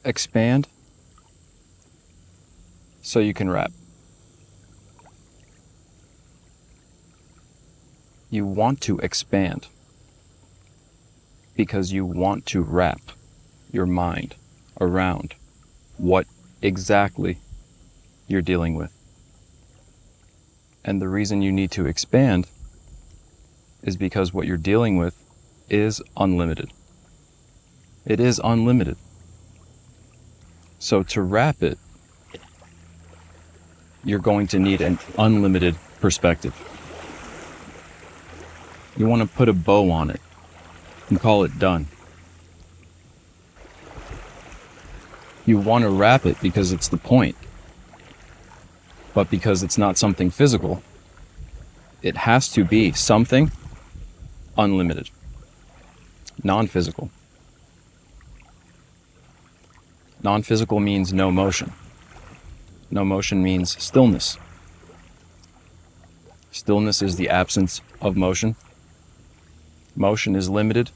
expand so you can wrap. You want to expand because you want to wrap your mind around what exactly you're dealing with. And the reason you need to expand is because what you're dealing with is unlimited. It is unlimited. So to wrap it, you're going to need an unlimited perspective. You want to put a bow on it and call it done. You want to wrap it because it's the point. But because it's not something physical, it has to be something unlimited, non-physical. Non-physical means no motion. No motion means stillness. Stillness is the absence of motion. Motion is limited.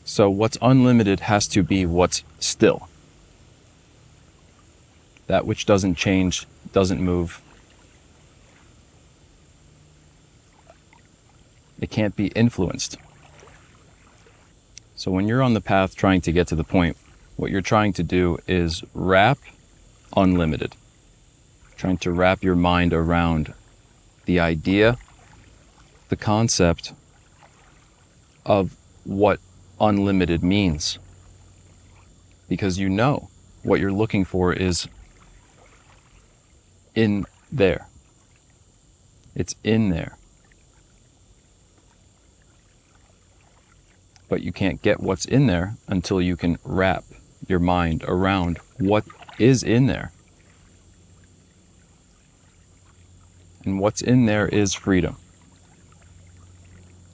So what's unlimited has to be what's still. That which doesn't change, doesn't move. It can't be influenced. So when you're on the path trying to get to the point, what you're trying to do is wrap unlimited. Trying to wrap your mind around the idea, the concept of what unlimited means. Because you know what you're looking for is in there. It's in there. But you can't get what's in there until you can wrap your mind around what is in there. And what's in there is freedom.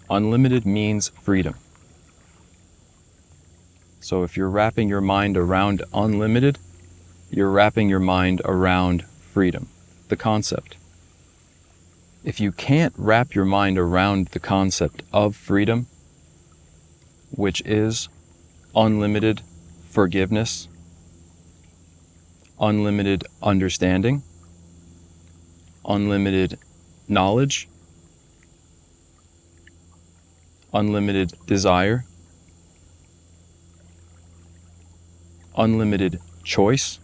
Unlimited means freedom. So if you're wrapping your mind around unlimited, you're wrapping your mind around freedom, the concept. If you can't wrap your mind around the concept of freedom, which is unlimited forgiveness, unlimited understanding, unlimited knowledge, unlimited desire, unlimited choice,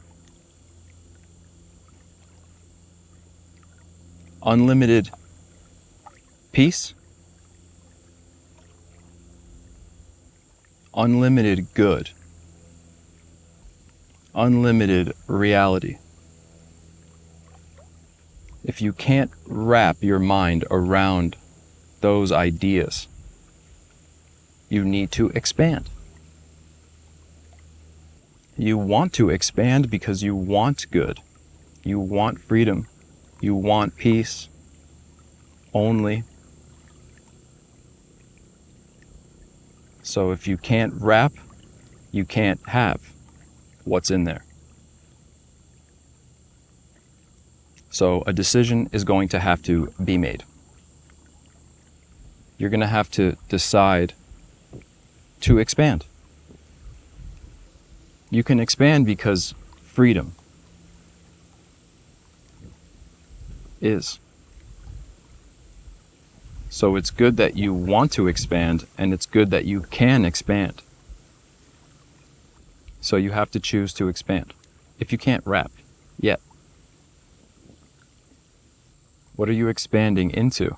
unlimited peace, unlimited good, unlimited reality. If you can't wrap your mind around those ideas, you need to expand. You want to expand because you want good. You want freedom. You want peace only. So if you can't wrap, you can't have what's in there. So a decision is going to have to be made. You're going to have to decide to expand. You can expand because freedom is. So it's good that you want to expand, and it's good that you can expand. So you have to choose to expand. If you can't wrap yet, what are you expanding into?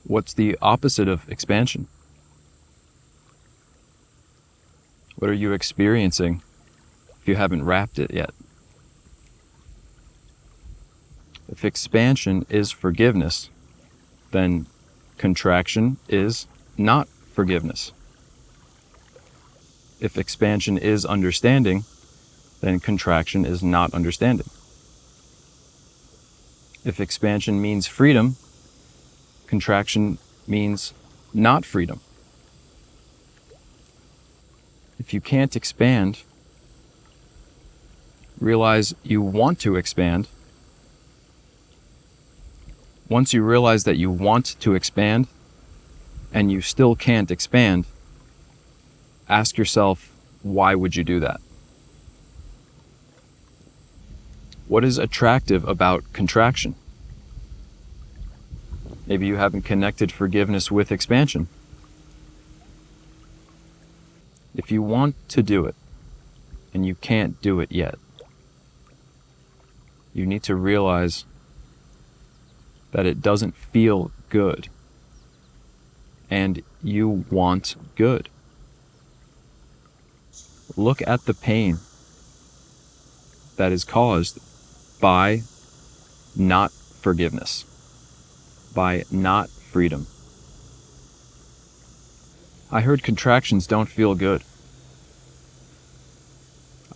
What's the opposite of expansion? What are you experiencing if you haven't wrapped it yet? If expansion is forgiveness, then contraction is not forgiveness. If expansion is understanding, then contraction is not understanding. If expansion means freedom, contraction means not freedom. If you can't expand, realize you want to expand. Once you realize that you want to expand and you still can't expand, ask yourself Why would you do that? What is attractive about contraction? Maybe you haven't connected forgiveness with expansion. If you want to do it, and you can't do it yet, you need to realize that it doesn't feel good, and you want good. Look at the pain that is caused by not forgiveness, by not freedom. I heard contractions don't feel good.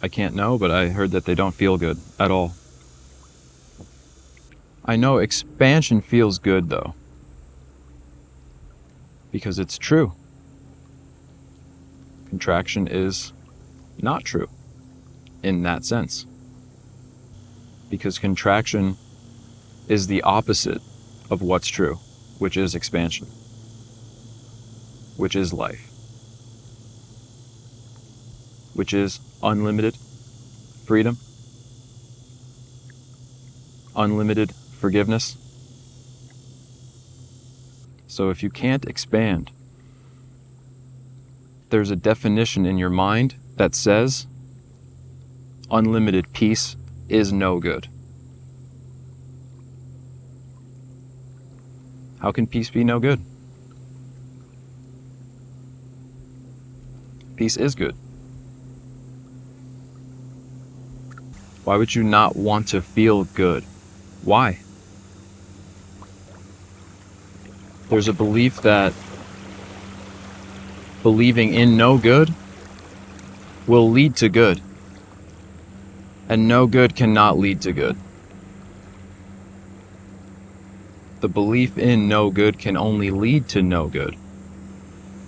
I can't know, but I heard that they don't feel good at all. I know expansion feels good, though, because it's true. Contraction is not true in that sense, because contraction is the opposite of what's true, which is expansion, which is life, which is unlimited freedom, unlimited forgiveness. So if you can't expand, there's a definition in your mind that says unlimited peace is no good. How can peace be no good? Peace is good. Why would you not want to feel good? Why? There's a belief that believing in no good will lead to good, and no good cannot lead to good. The belief in no good can only lead to no good.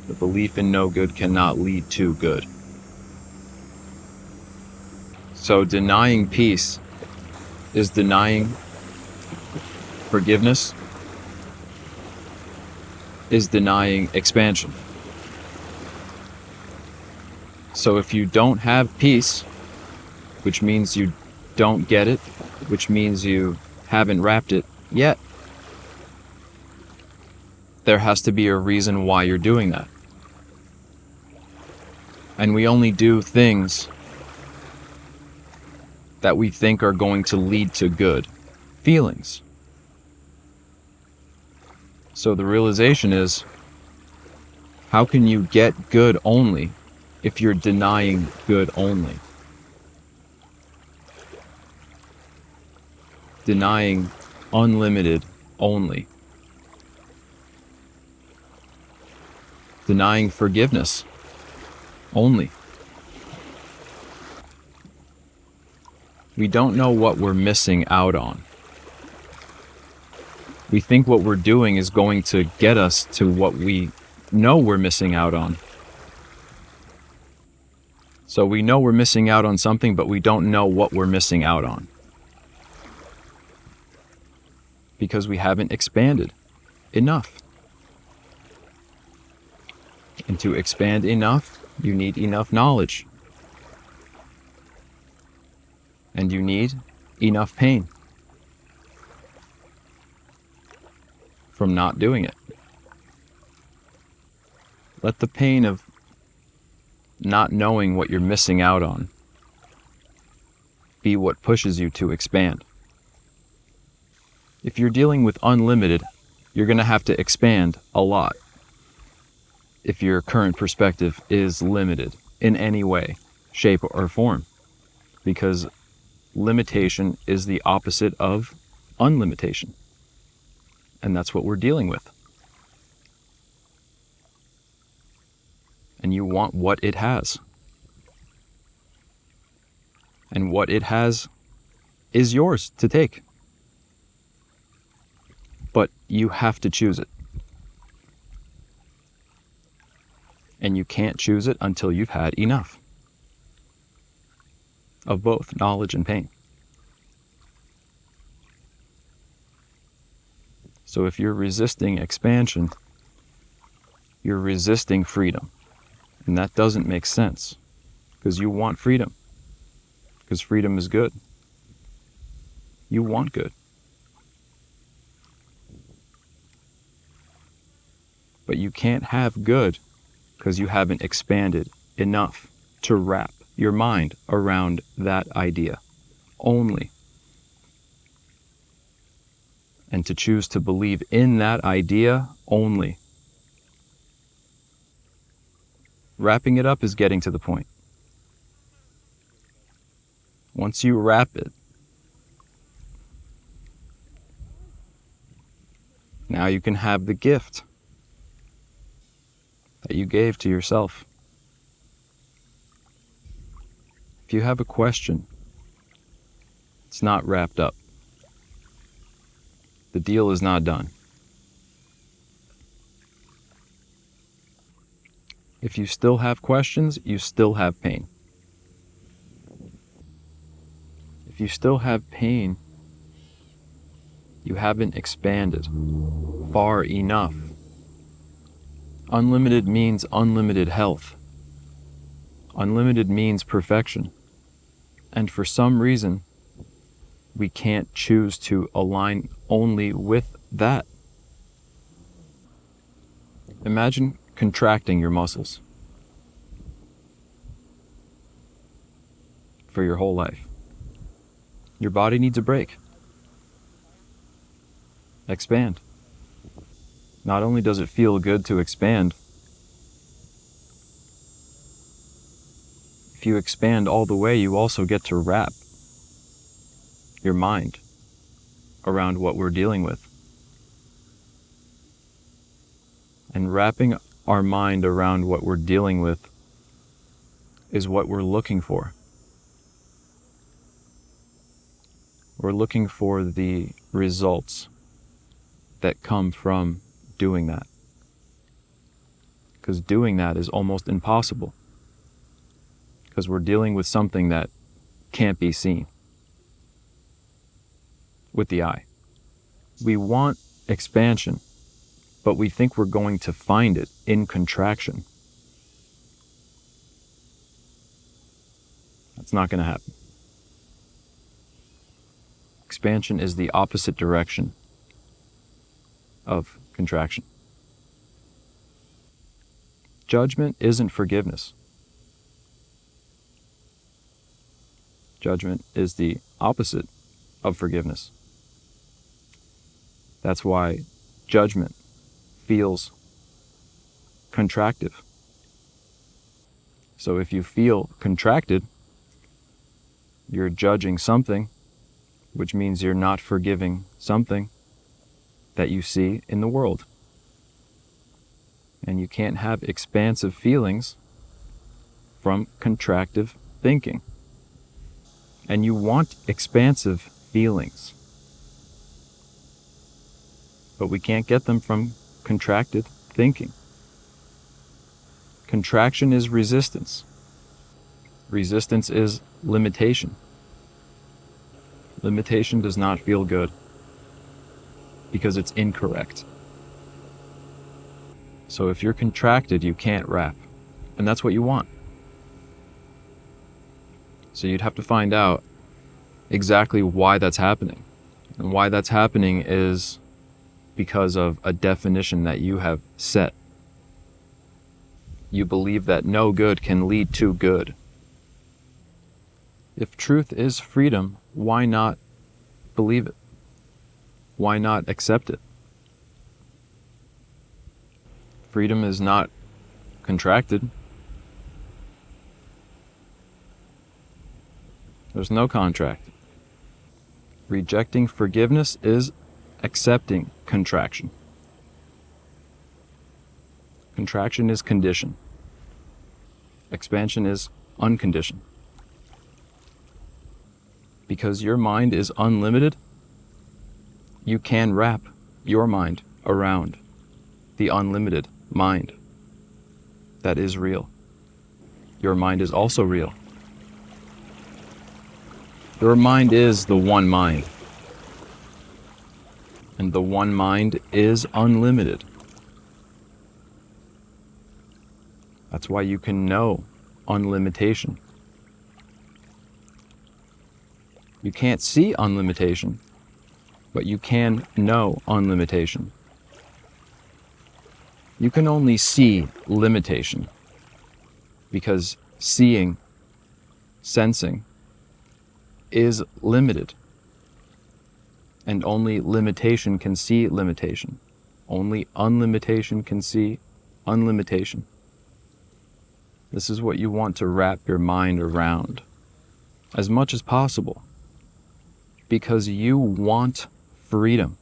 The belief in no good cannot lead to good. So denying peace is denying forgiveness, is denying expansion. So if you don't have peace, which means you don't get it, which means you haven't wrapped it yet, there has to be a reason why you're doing that. And we only do things that we think are going to lead to good feelings. So the realization is, how can you get good only if you're denying good only? Denying unlimited only. Denying forgiveness only. We don't know what we're missing out on. We think what we're doing is going to get us to what we know we're missing out on. So we know we're missing out on something, but we don't know what we're missing out on, because we haven't expanded enough. And to expand enough, you need enough knowledge. And you need enough pain from not doing it. Let the pain of not knowing what you're missing out on be what pushes you to expand. If you're dealing with unlimited, you're going to have to expand a lot if your current perspective is limited in any way, shape, or form, because limitation is the opposite of unlimitation. And that's what we're dealing with. And you want what it has. And what it has is yours to take. But you have to choose it. And you can't choose it until you've had enough of both knowledge and pain. So if you're resisting expansion, you're resisting freedom. And that doesn't make sense. because you want freedom, because freedom is good. You want good. But you can't have good because you haven't expanded enough to wrap your mind around that idea only. And to choose to believe in that idea only. Wrapping it up is getting to the point. Once you wrap it, now you can have the gift that you gave to yourself. If you have a question, it's not wrapped up. The deal is not done. If you still have questions, you still have pain. If you still have pain, you haven't expanded far enough. Unlimited means unlimited health. Unlimited means perfection. And for some reason, we can't choose to align only with that. Imagine contracting your muscles for your whole life. Your body needs a break. Expand. Not only does it feel good to expand, if you expand all the way, you also get to wrap your mind around what we're dealing with. And wrapping our mind around what we're dealing with is what we're looking for. We're looking for the results that come from doing that. Because doing that is almost impossible. Because we're dealing with something that can't be seen with the eye. We want expansion, but we think we're going to find it in contraction. That's not going to happen. Expansion is the opposite direction of contraction. Judgment isn't forgiveness. Judgment is the opposite of forgiveness. That's why judgment feels contractive. So if you feel contracted, you're judging something, which means you're not forgiving something that you see in the world. And you can't have expansive feelings from contractive thinking. And you want expansive feelings, but we can't get them from contracted thinking. Contraction is resistance. Resistance is limitation. Limitation does not feel good because it's incorrect. So if you're contracted, you can't wrap. And that's what you want. So you'd have to find out exactly why that's happening. And why that's happening is because of a definition that you have set. You believe that no good can lead to good. If truth is freedom, why not believe it? Why not accept it? Freedom is not contracted. There's no contract. Rejecting forgiveness is accepting contraction. Contraction is condition. Expansion is unconditioned. Because your mind is unlimited, you can wrap your mind around the unlimited mind that is real. Your mind is also real. Your mind is the one mind. And the one mind is unlimited. That's why you can know unlimitation. You can't see unlimitation, but you can know unlimitation. You can only see limitation because seeing, sensing, is limited. And only limitation can see limitation. Only unlimitation can see unlimitation. This is what you want to wrap your mind around as much as possible, because you want freedom.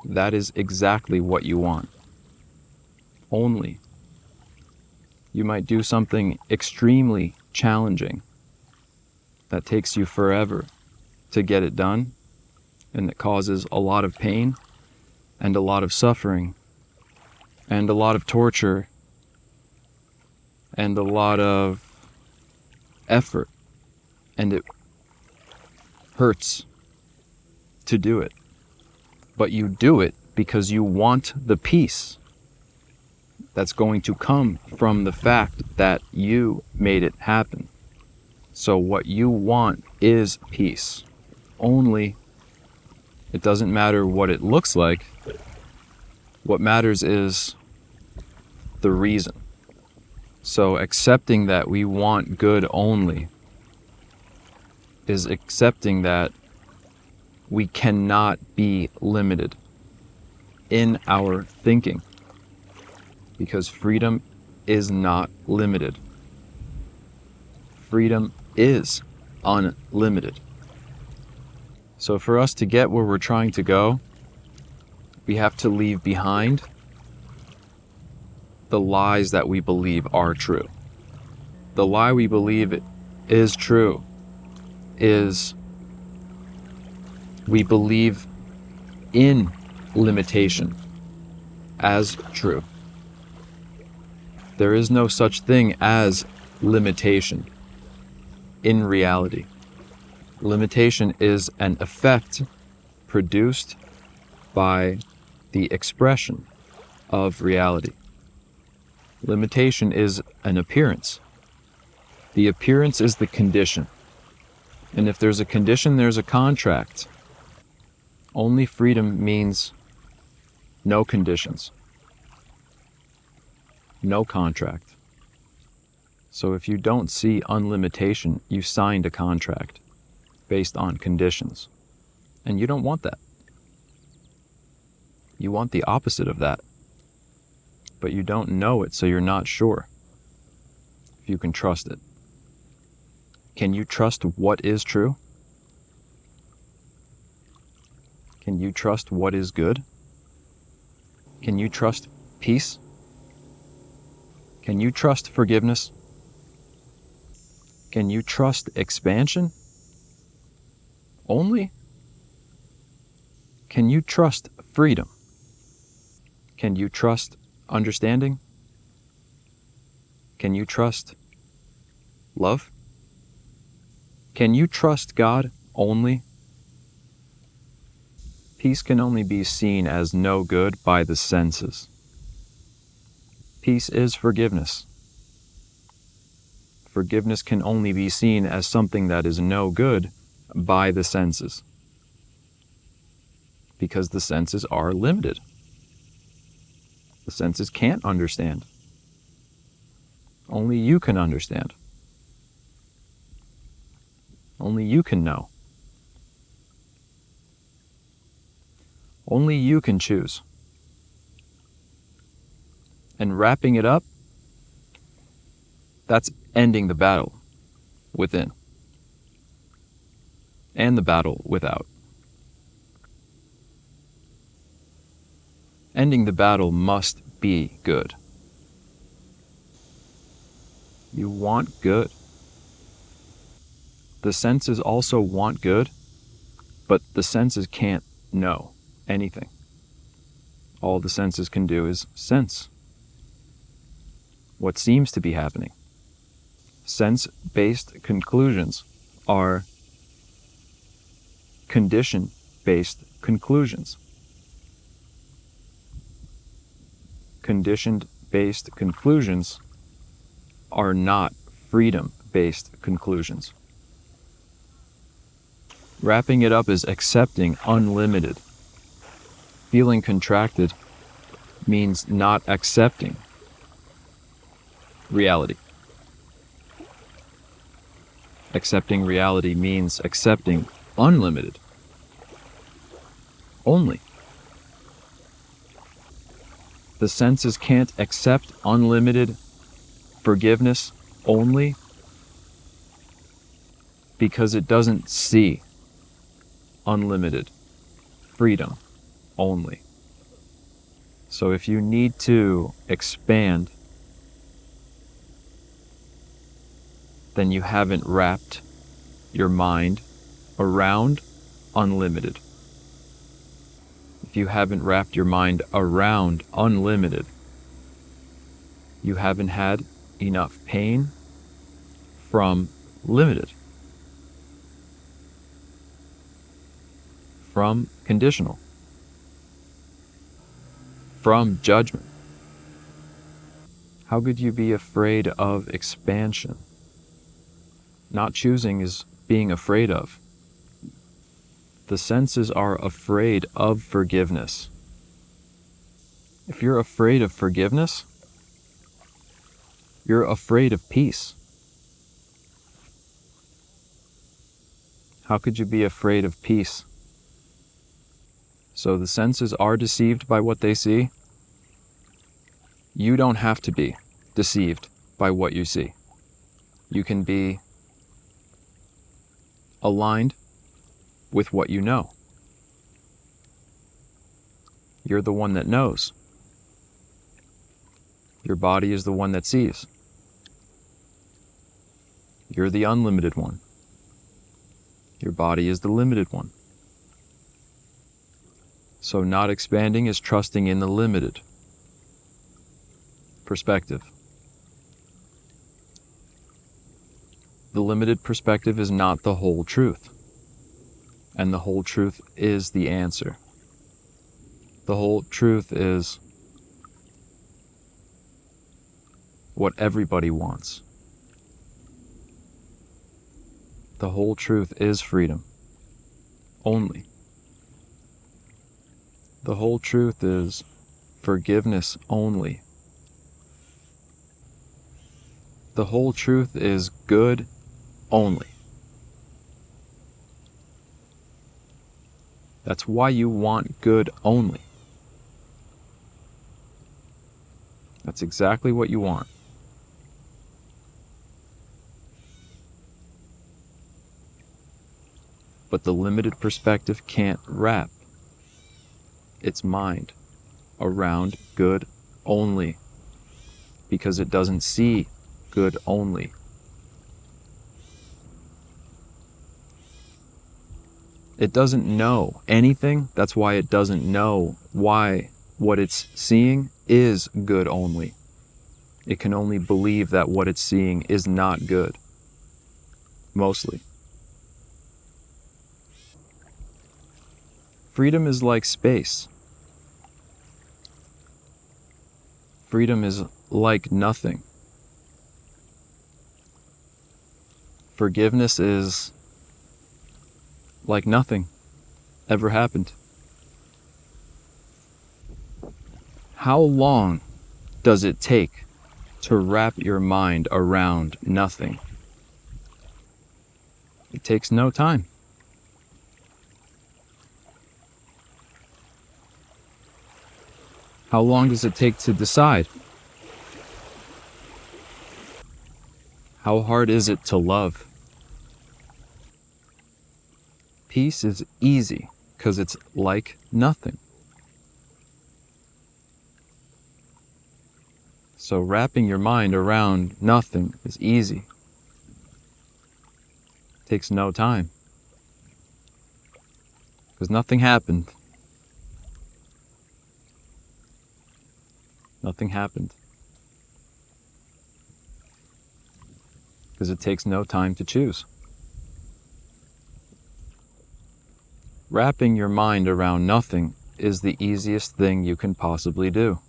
That is exactly what you want. Only. You might do something extremely challenging that takes you forever to get it done, and that causes a lot of pain and a lot of suffering and a lot of torture and a lot of effort, and it hurts to do it. But you do it because you want the peace that's going to come from the fact that you made it happen. So what you want is peace. Only it doesn't matter what it looks like. What matters is the reason. So accepting that we want good only is accepting that we cannot be limited in our thinking, because freedom is not limited. Freedom is unlimited. So for us to get where we're trying to go, we have to leave behind the lies that we believe are true. The lie we believe is true is we believe in limitation as true. There is no such thing as limitation in reality. Limitation is an effect produced by the expression of reality. Limitation is an appearance. The appearance is the condition. And if there's a condition, there's a contract. Only freedom means no conditions, no contract. So if you don't see unlimitation, you signed a contract based on conditions. And you don't want that. You want the opposite of that. But you don't know it, so you're not sure if you can trust it. Can you trust what is true? Can you trust what is good? Can you trust peace? Can you trust forgiveness? Can you trust expansion? Only? Can you trust freedom? Can you trust understanding? Can you trust love? Can you trust God only? Peace can only be seen as no good by the senses. Peace is forgiveness. Forgiveness can only be seen as something that is no good by the senses, because the senses are limited. The senses can't understand. Only you can understand. Only you can know. Only you can choose. And wrapping it up, that's ending the battle within and the battle without. Ending the battle must be good. You want good. The senses also want good, but the senses can't know anything. All the senses can do is sense what seems to be happening. Sense-based conclusions are condition-based conclusions. Conditioned-based conclusions are not freedom-based conclusions. Wrapping it up is accepting unlimited. Feeling contracted means not accepting reality. Accepting reality means accepting unlimited only. The senses can't accept unlimited forgiveness only because it doesn't see unlimited freedom only. So if you need to expand, then you haven't wrapped your mind around unlimited. If you haven't wrapped your mind around unlimited, you haven't had enough pain from limited, from conditional, from judgment. How could you be afraid of expansion? Not choosing is being afraid of. The senses are afraid of forgiveness. If you're afraid of forgiveness, you're afraid of peace. How could you be afraid of peace? So the senses are deceived by what they see. You don't have to be deceived by what you see. You can be aligned with what you know. You're the one that knows. Your body is the one that sees. You're the unlimited one. Your body is the limited one. So not expanding is trusting in the limited perspective. The limited perspective is not the whole truth. And the whole truth is the answer. The whole truth is what everybody wants. The whole truth is freedom. Only. The whole truth is forgiveness only. The whole truth is good only. That's why you want good only. That's exactly what you want. But the limited perspective can't wrap its mind around good only because it doesn't see good only. It doesn't know anything. That's why it doesn't know why what it's seeing is good only. It can only believe that what it's seeing is not good. Mostly. Freedom is like space. Freedom is like nothing. Forgiveness is like nothing ever happened. How long does it take to wrap your mind around nothing? It takes no time. How long does it take to decide? How hard is it to love? Peace is easy because it's like nothing. So wrapping your mind around nothing is easy. It takes no time. Because nothing happened. Nothing happened. Because it takes no time to choose. Wrapping your mind around nothing is the easiest thing you can possibly do.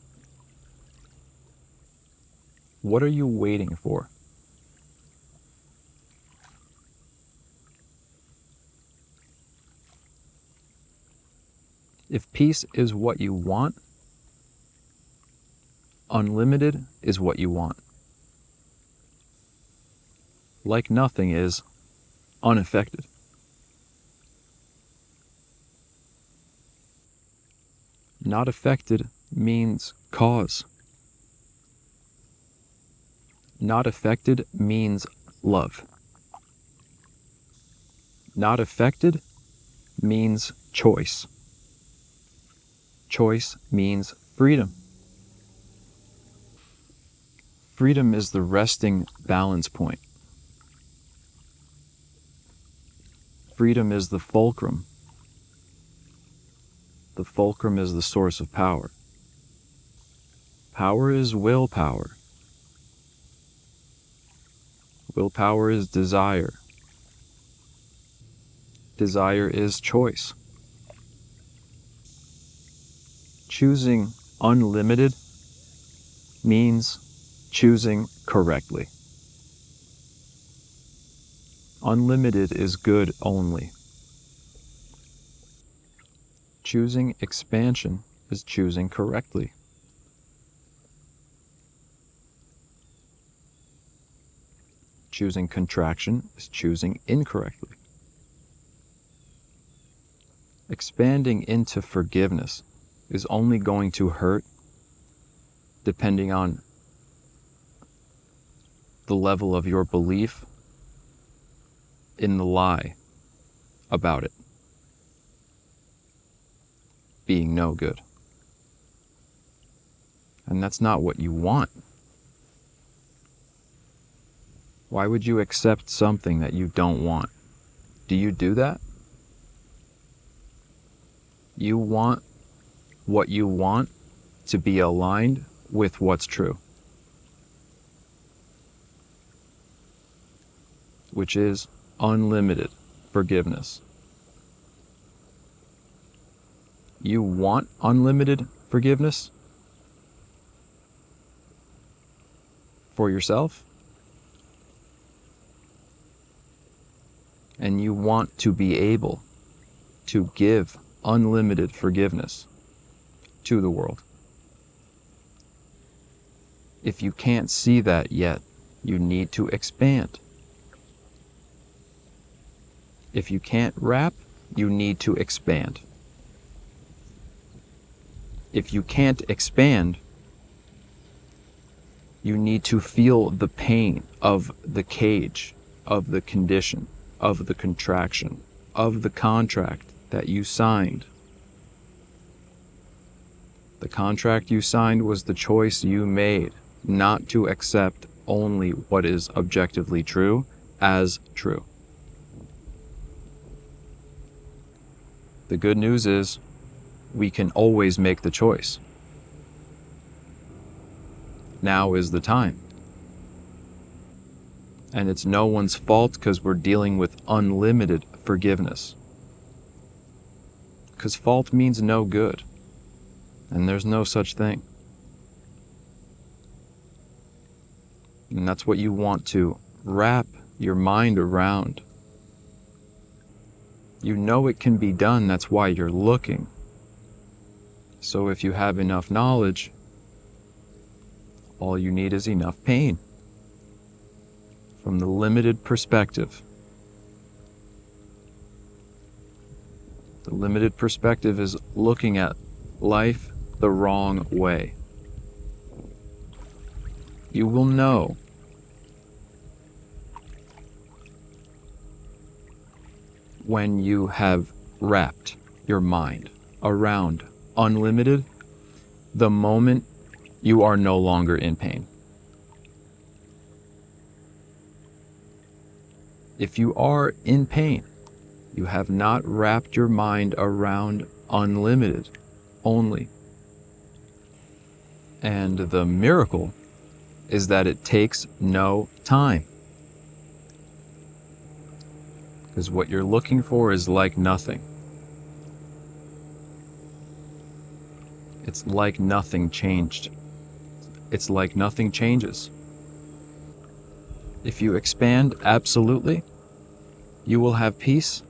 What are you waiting for? If peace is what you want, unlimited is what you want. Like nothing is unaffected. Not affected means cause. Not affected means love. Not affected means choice. Choice means freedom. Freedom is the resting balance point. Freedom is the fulcrum. The fulcrum is the source of power. Power is willpower. Willpower is desire. Desire is choice. Choosing unlimited means choosing correctly. Unlimited is good only. Choosing expansion is choosing correctly. Choosing contraction is choosing incorrectly. Expanding into forgiveness is only going to hurt depending on the level of your belief in the lie about it being no good. And that's not what you want. Why would you accept something that you don't want? Do you do that? You want what you want to be aligned with what's true, which is unlimited forgiveness. You want unlimited forgiveness for yourself, and you want to be able to give unlimited forgiveness to the world. If you can't see that yet, you need to expand. If you can't wrap, you need to expand. If you can't expand, you need to feel the pain of the cage, of the condition, of the contraction, of the contract that you signed. The contract you signed was the choice you made not to accept only what is objectively true as true. The good news is we can always make the choice. Now is the time. And it's no one's fault because we're dealing with unlimited forgiveness. Because fault means no good. And there's no such thing. And that's what you want to wrap your mind around. You know it can be done, that's why you're looking. So if you have enough knowledge, all you need is enough pain. From the limited perspective. The limited perspective is looking at life the wrong way. You will know when you have wrapped your mind around unlimited the moment you are no longer in pain. If you are in pain, you have not wrapped your mind around unlimited only. And the miracle is that it takes no time. Because what you're looking for is like nothing. It's like nothing changed. It's like nothing changes. If you expand absolutely, you will have peace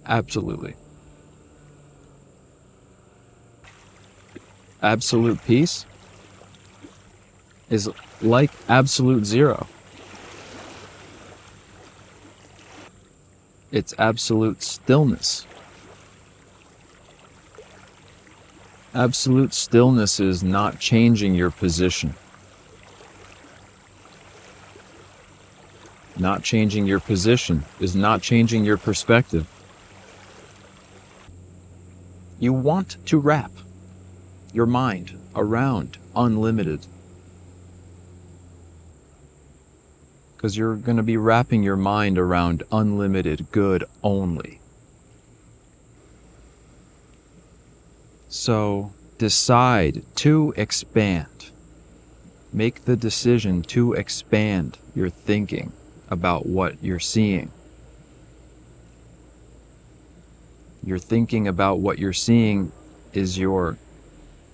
absolutely. Absolute peace is like absolute zero. It's absolute stillness. Absolute stillness is not changing your position. Not changing your position is not changing your perspective. You want to wrap your mind around unlimited, because you're going to be wrapping your mind around unlimited good only. So decide to expand. Make the decision to expand your thinking about what you're seeing. Your thinking about what you're seeing is your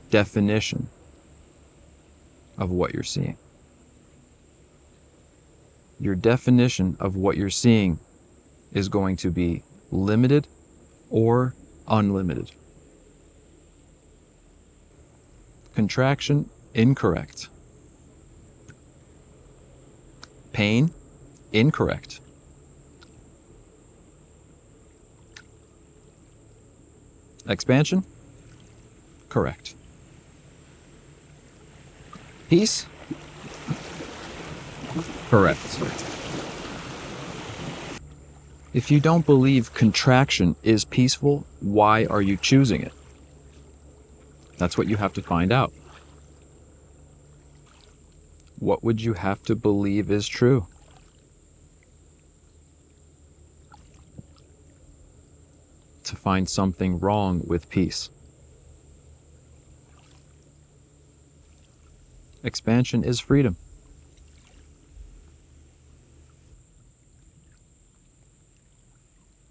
definition of what you're seeing. Your definition of what you're seeing is going to be limited or unlimited. Contraction, incorrect. Pain, incorrect. Expansion, correct. Peace, correct. If you don't believe contraction is peaceful, why are you choosing it? That's what you have to find out. What would you have to believe is true? To find something wrong with peace. Expansion is freedom.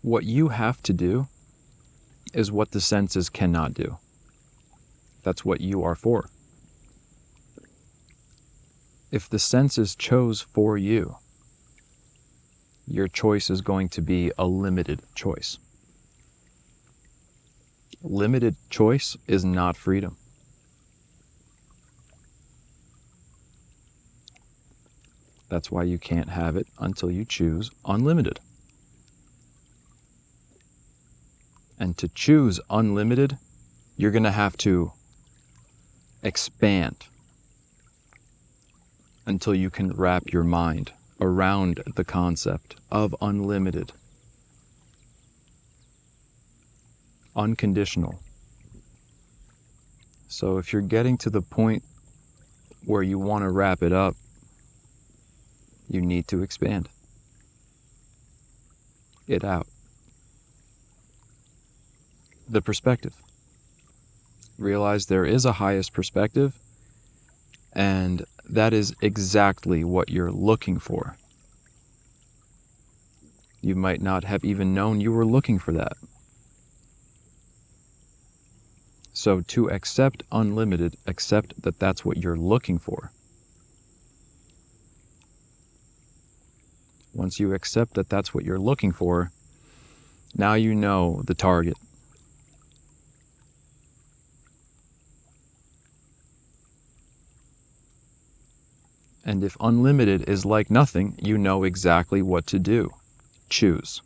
What you have to do is what the senses cannot do. That's what you are for. If the senses chose for you, your choice is going to be a limited choice. Limited choice is not freedom. That's why you can't have it until you choose unlimited. And to choose unlimited, you're going to have to expand until you can wrap your mind around the concept of unlimited, unconditional. So if you're getting to the point where you want to wrap it up, you need to expand it out. The perspective. Realize there is a highest perspective, and that is exactly what you're looking for. You might not have even known you were looking for that. So to accept unlimited, accept that that's what you're looking for. Once you accept that that's what you're looking for, now you know the target. And if unlimited is like nothing, you know exactly what to do. Choose.